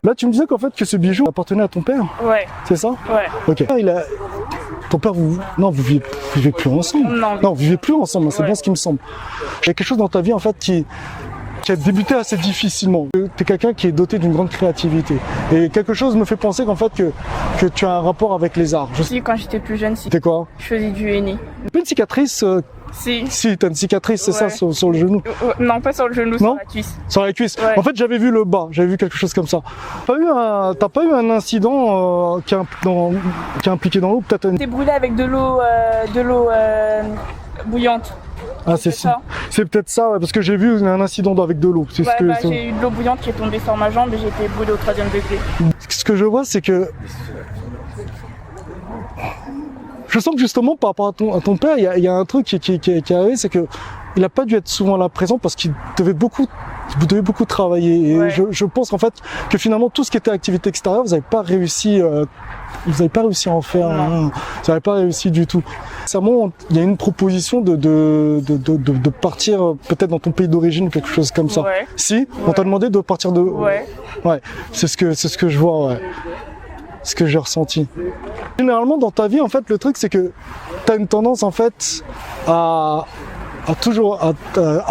Là, tu me disais qu'en fait, que ce bijou appartenait à ton père. Ouais. C'est ça? Ouais. Ok. Ton père, non, vous vivez plus ensemble. Non, vous vivez plus ensemble, c'est bien ce qui me semble. Il y a quelque chose dans ta vie, en fait, qui a débuté assez difficilement. Tu es quelqu'un qui est doté d'une grande créativité. Et quelque chose me fait penser qu'en fait, que tu as un rapport avec les arts. Si, quand j'étais plus jeune, C'était quoi? je faisais du henné. Une cicatrice Si, t'as une cicatrice, c'est ça, sur le genou? Non, pas sur le genou, sur la cuisse. Sur la cuisse. Ouais. En fait, j'avais vu le bas, j'avais vu quelque chose comme ça. T'as pas eu un incident qui a impliqué dans l'eau, peut-être? T'es brûlé avec de l'eau bouillante. Ah, c'est peut-être ça, ouais, parce que j'ai vu un incident avec de l'eau. J'ai eu de l'eau bouillante qui est tombée sur ma jambe et j'ai été brûlé au 3e degré. Ce que je vois, c'est que je sens que justement par rapport à ton père, il y a un truc qui est arrivé, c'est que il a pas dû être souvent là présent parce qu'il devait beaucoup travailler. Et ouais. je pense en fait que finalement tout ce qui était activité extérieure, vous n'avez pas réussi à en faire. Hein. Vous n'avez pas réussi du tout. Récemment, il y a une proposition de partir peut-être dans ton pays d'origine ou quelque chose comme ça. Ouais. Si, on t'a demandé de partir de. Ouais. Ouais. C'est ce que je vois. Ouais. Ce que j'ai ressenti. Généralement dans ta vie, en fait, le truc c'est que tu as une tendance en fait à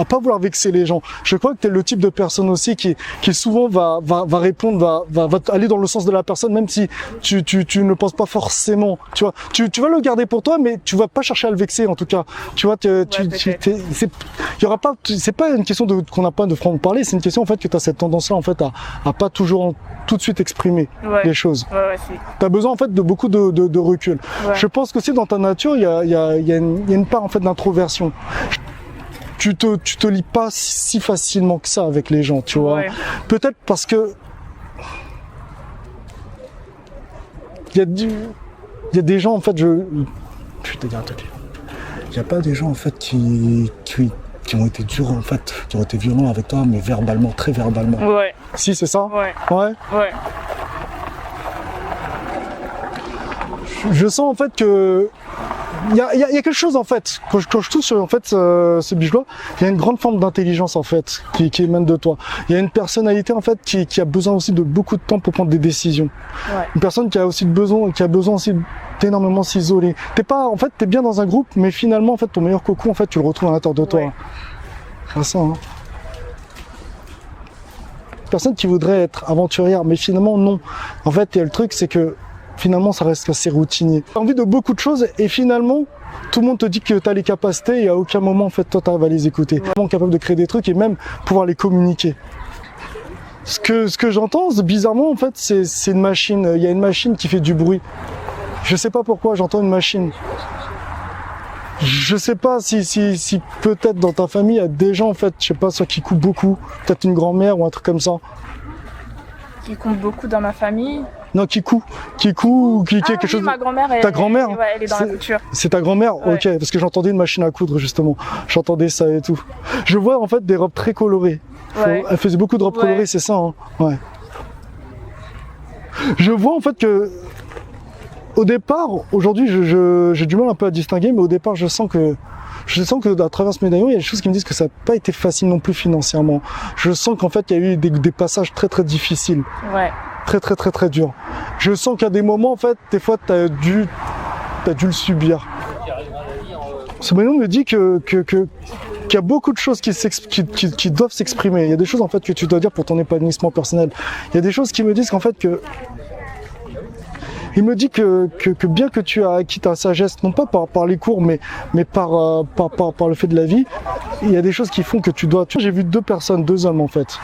pas vouloir vexer les gens. Je crois que tu es le type de personne aussi qui souvent va répondre, va aller dans le sens de la personne, même si tu ne penses pas forcément. Tu vois, tu vas le garder pour toi, mais tu vas pas chercher à le vexer en tout cas. Tu vois, il y aura pas, c'est pas une question qu'on n'a pas de parler, c'est une question en fait que tu as cette tendance-là en fait à pas toujours tout de suite exprimer les choses. Tu as besoin en fait de beaucoup de recul. Ouais. Je pense qu'aussi dans ta nature, il y a une part en fait d'introversion. Tu te lis pas si facilement que ça avec les gens, tu vois. Ouais. Peut-être parce que il y a des gens en fait, je vais te dire un truc. Il y a pas des gens en fait qui ont été durs en fait, qui ont été violents avec toi, mais verbalement, très verbalement. Ouais. Si, c'est ça. Ouais. Ouais. Ouais. Je sens en fait que il y a quelque chose en fait, quand je touche en fait ce bijou-là, il y a une grande forme d'intelligence en fait qui émane de toi. Il y a une personnalité en fait qui a besoin aussi de beaucoup de temps pour prendre des décisions. Ouais. Une personne qui a besoin aussi d'énormément s'isoler. T'es bien dans un groupe, mais finalement en fait ton meilleur cocon en fait tu le retrouves à l'intérieur de toi. Ouais. C'est ça. Hein. Une personne qui voudrait être aventurière, mais finalement non. En fait, le truc c'est que finalement, ça reste assez routinier. Tu as envie de beaucoup de choses et finalement, tout le monde te dit que tu as les capacités et à aucun moment, en fait, toi, tu arrives à les écouter. Tu es vraiment capable de créer des trucs et même pouvoir les communiquer. Ce que j'entends, bizarrement, en fait, c'est une machine. Il y a une machine qui fait du bruit. Je sais pas pourquoi, j'entends une machine. Je sais pas si peut-être dans ta famille, il y a des gens, en fait, je sais pas, soit qui coupent beaucoup, peut-être une grand-mère ou un truc comme ça. Qui compte beaucoup dans ma famille. Non, qui coud quelque chose. Ma grand-mère. Ta grand-mère, elle est dans la couture. C'est ta grand-mère, ouais. Ok, parce que j'entendais une machine à coudre justement. J'entendais ça et tout. Je vois en fait des robes très colorées. Ouais. Elle faisait beaucoup de robes colorées, c'est ça. Hein, ouais. Je vois en fait que au départ, aujourd'hui, j'ai du mal un peu à distinguer, mais au départ, je sens que à travers ce médaillon, il y a des choses qui me disent que ça n'a pas été facile non plus financièrement. Je sens qu'en fait, il y a eu des passages très très difficiles. Ouais. Très dur. Je sens qu'à des moments, en fait, des fois, t'as dû le subir. Ce médaillon me dit qu'il y a beaucoup de choses qui doivent s'exprimer. Il y a des choses en fait que tu dois dire pour ton épanouissement personnel. Il y a des choses qui me disent qu'en fait il me dit que bien que tu as acquis ta sagesse, non pas par les cours, mais par le fait de la vie, il y a des choses qui font que tu dois. J'ai vu deux hommes en fait.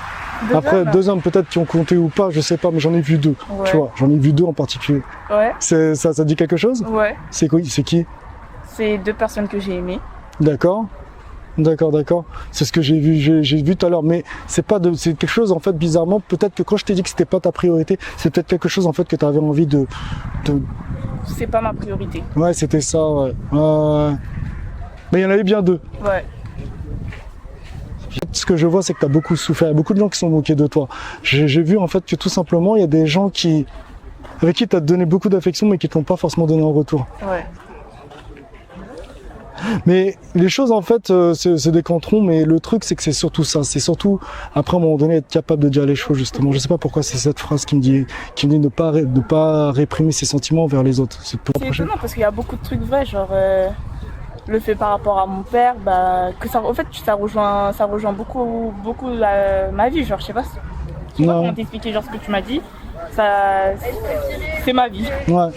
Deux hommes peut-être qui ont compté ou pas, je sais pas, mais j'en ai vu deux. Ouais. Tu vois, j'en ai vu deux en particulier. Ouais. Ça dit quelque chose? Ouais. C'est qui? C'est deux personnes que j'ai aimées. D'accord. C'est ce que j'ai vu tout à l'heure, mais c'est quelque chose en fait bizarrement. Peut-être que quand je t'ai dit que c'était pas ta priorité, c'est peut-être quelque chose en fait que tu avais envie de. C'est pas ma priorité. Ouais, c'était ça. Ouais. Mais il y en avait bien deux. Ouais. Ce que je vois, c'est que tu as beaucoup souffert. Il y a beaucoup de gens qui sont moqués de toi. J'ai vu en fait que tout simplement, il y a des gens avec qui tu as donné beaucoup d'affection, mais qui ne t'ont pas forcément donné en retour. Ouais. Mais les choses, en fait, se décanteront, mais le truc, c'est que c'est surtout ça. C'est surtout, après, à un moment donné, être capable de dire les choses, justement. Je sais pas pourquoi c'est cette phrase qui me dit de ne pas réprimer ses sentiments vers les autres. C'est étonnant parce qu'il y a beaucoup de trucs vrais, genre le fait par rapport à mon père, que ça, en fait, ça rejoint beaucoup ma vie, genre, je sais pas comment t'expliquer, genre, ce que tu m'as dit, ça, c'est ma vie. Ouais.